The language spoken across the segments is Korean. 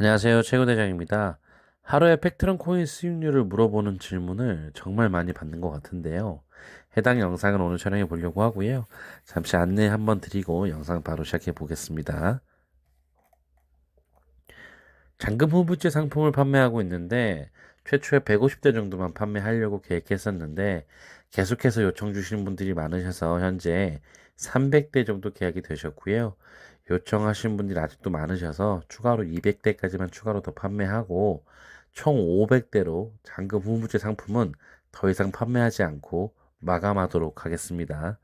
안녕하세요. 최고대장입니다. 하루에 팩트럼 코인 수익률을 물어보는 질문을 정말 많이 받는 것 같은데요. 해당 영상을 오늘 촬영해 보려고 하고요. 잠시 안내 한번 드리고 영상 바로 시작해 보겠습니다. 잔금 후불제 상품을 판매하고 있는데 최초에 150대 정도만 판매하려고 계획했었는데 계속해서 요청 주시는 분들이 많으셔서 현재 300대 정도 계약이 되셨고요. 요청하신 분들이 아직도 많으셔서 추가로 200대까지만 추가로 더 판매하고 총 500대로 잔금 후불제 상품은 더 이상 판매하지 않고 마감하도록 하겠습니다.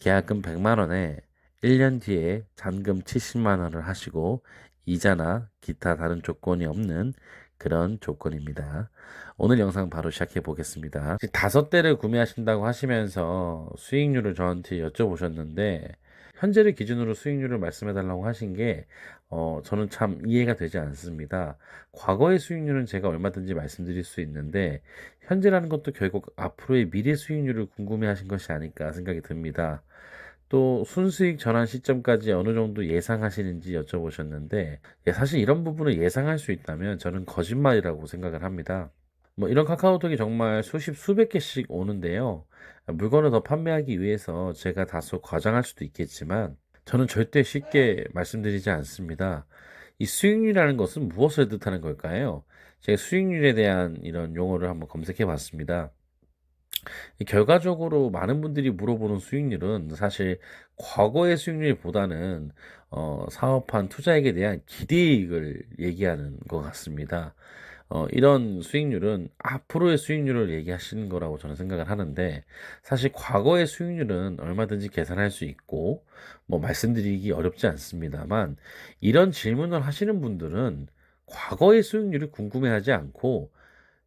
계약금 100만 원에 1년 뒤에 잔금 70만 원을 하시고 이자나 기타 다른 조건이 없는 그런 조건입니다. 오늘 영상 바로 시작해 보겠습니다. 5대를 구매하신다고 하시면서 수익률을 저한테 여쭤보셨는데 현재를 기준으로 수익률을 말씀해 달라고 하신 게 저는 참 이해가 되지 않습니다. 과거의 수익률은 제가 얼마든지 말씀드릴 수 있는데 현재라는 것도 결국 앞으로의 미래 수익률을 궁금해 하신 것이 아닐까 생각이 듭니다. 또 순수익 전환 시점까지 어느 정도 예상하시는지 여쭤보셨는데 사실 이런 부분을 예상할 수 있다면 저는 거짓말이라고 생각을 합니다. 뭐 이런 카카오톡이 정말 수십 수백 개씩 오는데요. 물건을 더 판매하기 위해서 제가 다소 과장할 수도 있겠지만 저는 절대 쉽게 말씀드리지 않습니다. 이 수익률이라는 것은 무엇을 뜻하는 걸까요? 제가 수익률에 대한 이런 용어를 한번 검색해 봤습니다. 결과적으로 많은 분들이 물어보는 수익률은 사실 과거의 수익률보다는 사업한 투자액에 대한 기대이익을 얘기하는 것 같습니다. 이런 수익률은 앞으로의 수익률을 얘기하시는 거라고 저는 생각을 하는데 사실 과거의 수익률은 얼마든지 계산할 수 있고 뭐 말씀드리기 어렵지 않습니다만 이런 질문을 하시는 분들은 과거의 수익률을 궁금해하지 않고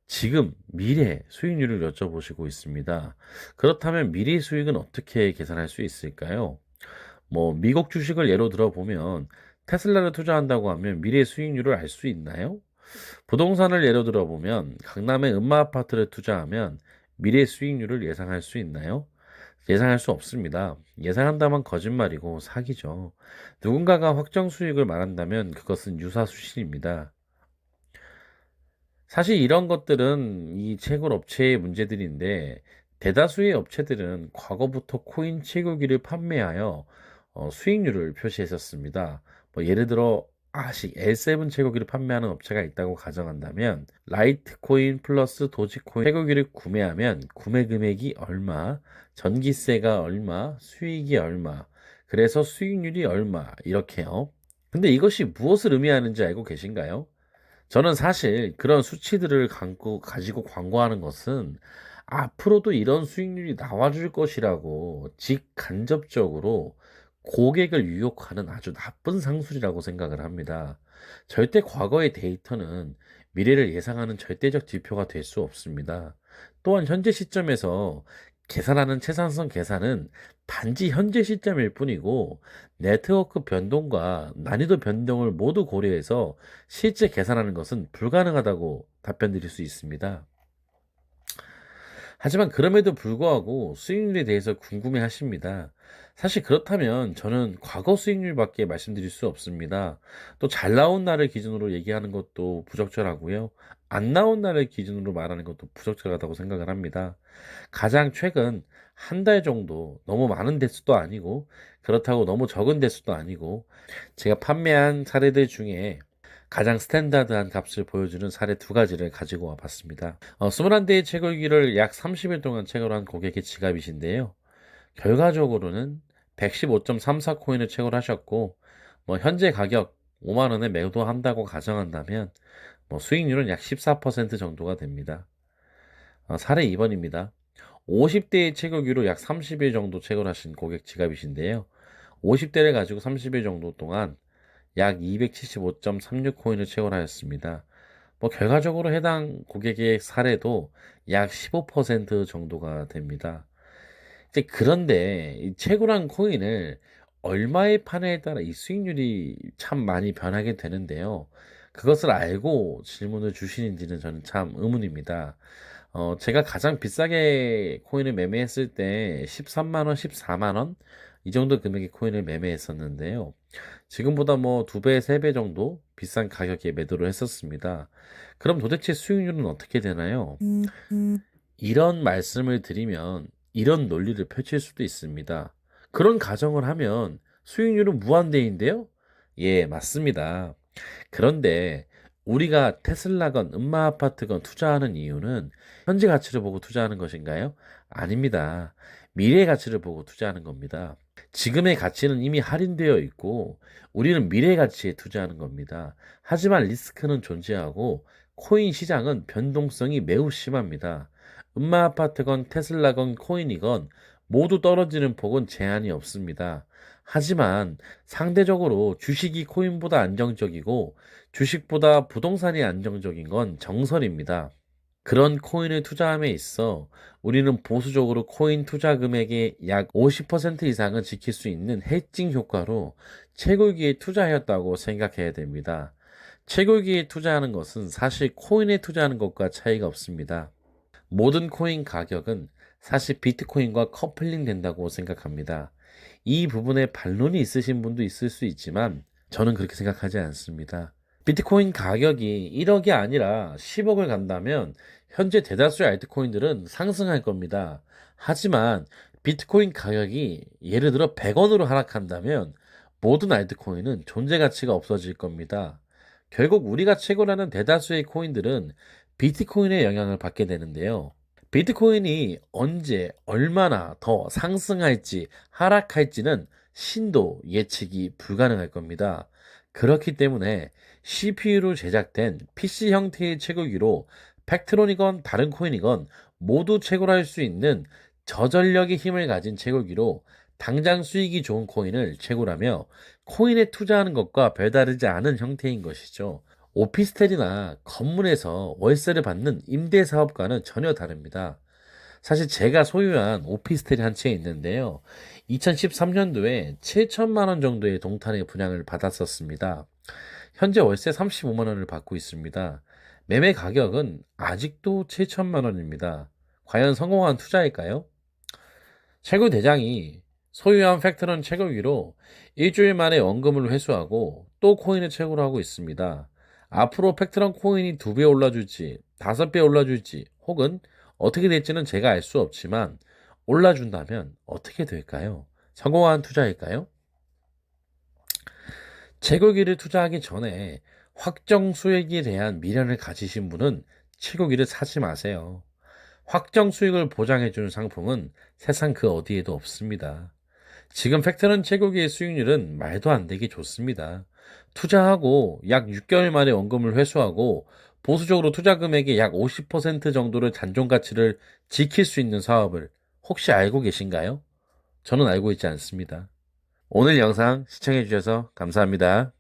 지금 미래 수익률을 여쭤보시고 있습니다. 그렇다면 미래 수익은 어떻게 계산할 수 있을까요? 뭐 미국 주식을 예로 들어보면 테슬라를 투자한다고 하면 미래 수익률을 알 수 있나요? 부동산을 예로 들어보면 강남의 음마 아파트를 투자하면 미래 수익률을 예상할 수 있나요? 예상할 수 없습니다. 예상한다면 거짓말이고 사기죠. 누군가가 확정 수익을 말한다면 그것은 유사수신입니다. 사실 이런 것들은 이 채굴 업체의 문제들인데 대다수의 업체들은 과거부터 코인 채굴기를 판매하여 수익률을 표시했었습니다. 뭐 예를 들어 아식 L7 채굴기를 판매하는 업체가 있다고 가정한다면 라이트코인 플러스 도지코인 채굴기를 구매하면 구매 금액이 얼마, 전기세가 얼마, 수익이 얼마, 그래서 수익률이 얼마 이렇게요. 근데 이것이 무엇을 의미하는지 알고 계신가요? 저는 사실 그런 수치들을 가지고 광고하는 것은 앞으로도 이런 수익률이 나와줄 것이라고 직간접적으로 고객을 유혹하는 아주 나쁜 상술이라고 생각을 합니다. 절대 과거의 데이터는 미래를 예상하는 절대적 지표가 될 수 없습니다. 또한 현재 시점에서 계산하는 채산성 계산은 단지 현재 시점일 뿐이고 네트워크 변동과 난이도 변동을 모두 고려해서 실제 계산하는 것은 불가능하다고 답변 드릴 수 있습니다. 하지만 그럼에도 불구하고 수익률에 대해서 궁금해 하십니다. 사실 그렇다면 저는 과거 수익률밖에 말씀드릴 수 없습니다. 또 잘 나온 날을 기준으로 얘기하는 것도 부적절하고요. 안 나온 날을 기준으로 말하는 것도 부적절하다고 생각을 합니다. 가장 최근 한 달 정도 너무 많은 대수도 아니고 그렇다고 너무 적은 대수도 아니고 제가 판매한 사례들 중에 가장 스탠다드한 값을 보여주는 사례 두 가지를 가지고 와 봤습니다. 21대의 채굴기를 약 30일 동안 채굴한 고객의 지갑이신데요. 결과적으로는 115.34 코인을 채굴하셨고, 뭐 현재 가격 5만 원에 매도한다고 가정한다면, 뭐 수익률은 약 14% 정도가 됩니다. 사례 2번입니다. 50대의 채굴기로 약 30일 정도 채굴하신 고객 지갑이신데요. 50대를 가지고 30일 정도 동안 약 275.36 코인을 채굴하였습니다. 뭐 결과적으로 해당 고객의 사례도 약 15% 정도가 됩니다. 이제 그런데 이 채굴한 코인을 얼마에 파냐에 따라 이 수익률이 참 많이 변하게 되는데요. 그것을 알고 질문을 주시는지는 저는 참 의문입니다. 제가 가장 비싸게 코인을 매매했을 때 13만 원, 14만 원 이 정도 금액의 코인을 매매했었는데요. 지금보다 뭐 2배, 3배 정도 비싼 가격에 매도를 했었습니다. 그럼 도대체 수익률은 어떻게 되나요? 이런 말씀을 드리면 이런 논리를 펼칠 수도 있습니다. 그런 가정을 하면 수익률은 무한대인데요? 예, 맞습니다. 그런데 우리가 테슬라건 음마 아파트건 투자하는 이유는 현재 가치를 보고 투자하는 것인가요? 아닙니다. 미래 가치를 보고 투자하는 겁니다. 지금의 가치는 이미 할인되어 있고 우리는 미래 가치에 투자하는 겁니다. 하지만 리스크는 존재하고 코인 시장은 변동성이 매우 심합니다. 음마 아파트건 테슬라건 코인이건 모두 떨어지는 폭은 제한이 없습니다. 하지만 상대적으로 주식이 코인보다 안정적이고 주식보다 부동산이 안정적인 건 정설입니다. 그런 코인을 투자함에 있어 우리는 보수적으로 코인 투자 금액의 약 50% 이상은 지킬 수 있는 해칭 효과로 채굴기에 투자하였다고 생각해야 됩니다. 채굴기에 투자하는 것은 사실 코인에 투자하는 것과 차이가 없습니다. 모든 코인 가격은 사실 비트코인과 커플링 된다고 생각합니다. 이 부분에 반론이 있으신 분도 있을 수 있지만 저는 그렇게 생각하지 않습니다. 비트코인 가격이 1억이 아니라 10억을 간다면 현재 대다수의 알트코인들은 상승할 겁니다. 하지만 비트코인 가격이 예를 들어 100원으로 하락한다면 모든 알트코인은 존재 가치가 없어질 겁니다. 결국 우리가 채굴하는 대다수의 코인들은 비트코인의 영향을 받게 되는데요. 비트코인이 언제 얼마나 더 상승할지 하락할지는 신도 예측이 불가능할 겁니다. 그렇기 때문에 CPU로 제작된 PC 형태의 채굴기로 팩트론이건 다른 코인이건 모두 채굴할 수 있는 저전력의 힘을 가진 채굴기로 당장 수익이 좋은 코인을 채굴하며 코인에 투자하는 것과 별다르지 않은 형태인 것이죠. 오피스텔이나 건물에서 월세를 받는 임대사업과는 전혀 다릅니다. 사실 제가 소유한 오피스텔이 한 채 있는데요. 2013년도에 7천만 원 정도의 동탄의 분양을 받았었습니다. 현재 월세 35만 원을 받고 있습니다. 매매 가격은 아직도 7천만 원입니다. 과연 성공한 투자일까요? 채굴 대장이 소유한 팩트런 채굴기로 일주일 만에 원금을 회수하고 또 코인을 채굴하고 있습니다. 앞으로 팩트런 코인이 2배 올라줄지 5배 올라줄지 혹은 어떻게 될지는 제가 알 수 없지만 올라준다면 어떻게 될까요? 성공한 투자일까요? 채굴기를 투자하기 전에 확정 수익에 대한 미련을 가지신 분은 채굴기를 사지 마세요. 확정 수익을 보장해주는 상품은 세상 그 어디에도 없습니다. 지금 팩트런 채굴기의 수익률은 말도 안 되게 좋습니다. 투자하고 약 6개월 만에 원금을 회수하고 보수적으로 투자 금액의 약 50% 정도를 잔존 가치를 지킬 수 있는 사업을 혹시 알고 계신가요? 저는 알고 있지 않습니다. 오늘 영상 시청해 주셔서 감사합니다.